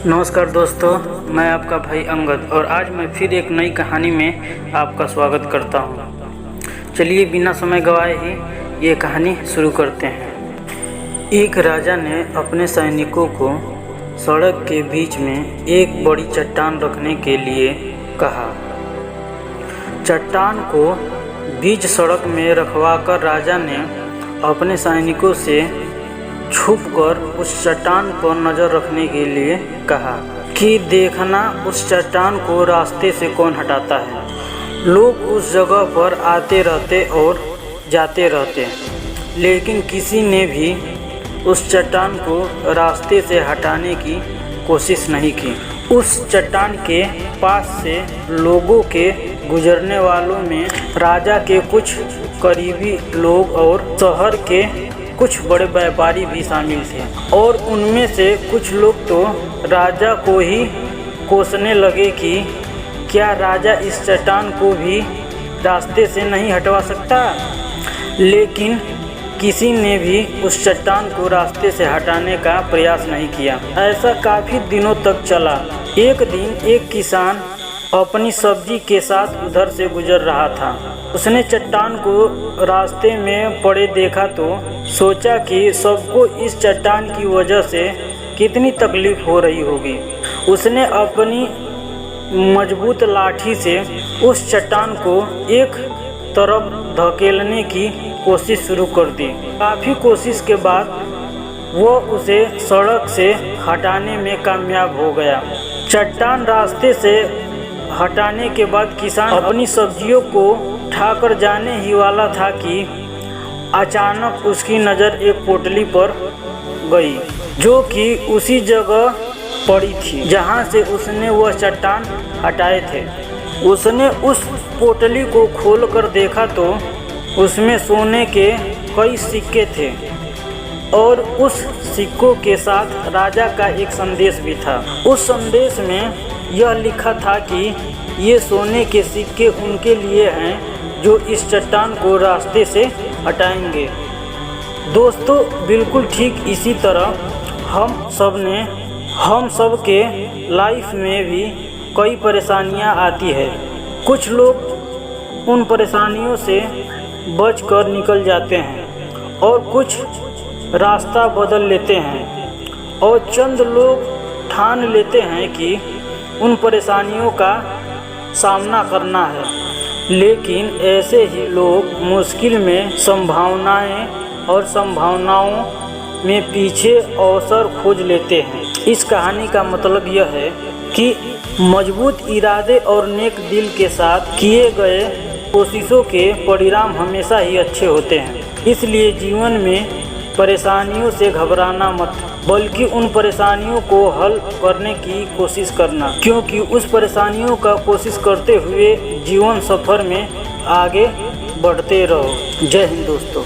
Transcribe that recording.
नमस्कार दोस्तों, मैं आपका भाई अंगद और आज मैं फिर एक नई कहानी में आपका स्वागत करता हूं। चलिए बिना समय गवाए ही ये कहानी शुरू करते हैं। एक राजा ने अपने सैनिकों को सड़क के बीच में एक बड़ी चट्टान रखने के लिए कहा। चट्टान को बीच सड़क में रखवाकर राजा ने अपने सैनिकों से छुपकर उस चट्टान पर नज़र रखने के लिए कहा कि देखना उस चट्टान को रास्ते से कौन हटाता है। लोग उस जगह पर आते रहते और जाते रहते, लेकिन किसी ने भी उस चट्टान को रास्ते से हटाने की कोशिश नहीं की। उस चट्टान के पास से लोगों के गुजरने वालों में राजा के कुछ करीबी लोग और शहर के कुछ बड़े व्यापारी भी शामिल थे, और उनमें से कुछ लोग तो राजा को ही कोसने लगे कि क्या राजा इस चट्टान को भी रास्ते से नहीं हटवा सकता। लेकिन किसी ने भी उस चट्टान को रास्ते से हटाने का प्रयास नहीं किया। ऐसा काफ़ी दिनों तक चला। एक दिन एक किसान अपनी सब्जी के साथ उधर से गुजर रहा था। उसने चट्टान को रास्ते में पड़े देखा तो सोचा कि सबको इस चट्टान की वजह से कितनी तकलीफ हो रही होगी। उसने अपनी मजबूत लाठी से उस चट्टान को एक तरफ धकेलने की कोशिश शुरू कर दी। काफ़ी कोशिश के बाद वो उसे सड़क से हटाने में कामयाब हो गया। चट्टान रास्ते से हटाने के बाद किसान अपनी सब्जियों को उठाकर जाने ही वाला था कि अचानक उसकी नज़र एक पोटली पर गई, जो कि उसी जगह पड़ी थी जहां से उसने वह चट्टान हटाए थे। उसने उस पोटली को खोलकर देखा तो उसमें सोने के कई सिक्के थे, और उस सिक्कों के साथ राजा का एक संदेश भी था। उस संदेश में यह लिखा था कि ये सोने के सिक्के उनके लिए हैं जो इस चट्टान को रास्ते से हटाएंगे। दोस्तों, बिल्कुल ठीक इसी तरह हम सब के लाइफ में भी कई परेशानियां आती है। कुछ लोग उन परेशानियों से बचकर निकल जाते हैं और कुछ रास्ता बदल लेते हैं, और चंद लोग ठान लेते हैं कि उन परेशानियों का सामना करना है। लेकिन ऐसे ही लोग मुश्किल में संभावनाओं में पीछे अवसर खोज लेते हैं। इस कहानी का मतलब यह है कि मजबूत इरादे और नेक दिल के साथ किए गए कोशिशों के परिणाम हमेशा ही अच्छे होते हैं। इसलिए जीवन में परेशानियों से घबराना मत, बल्कि उन परेशानियों को हल करने की कोशिश करना, क्योंकि उस परेशानियों का कोशिश करते हुए जीवन सफ़र में आगे बढ़ते रहो। जय हिंद दोस्तों।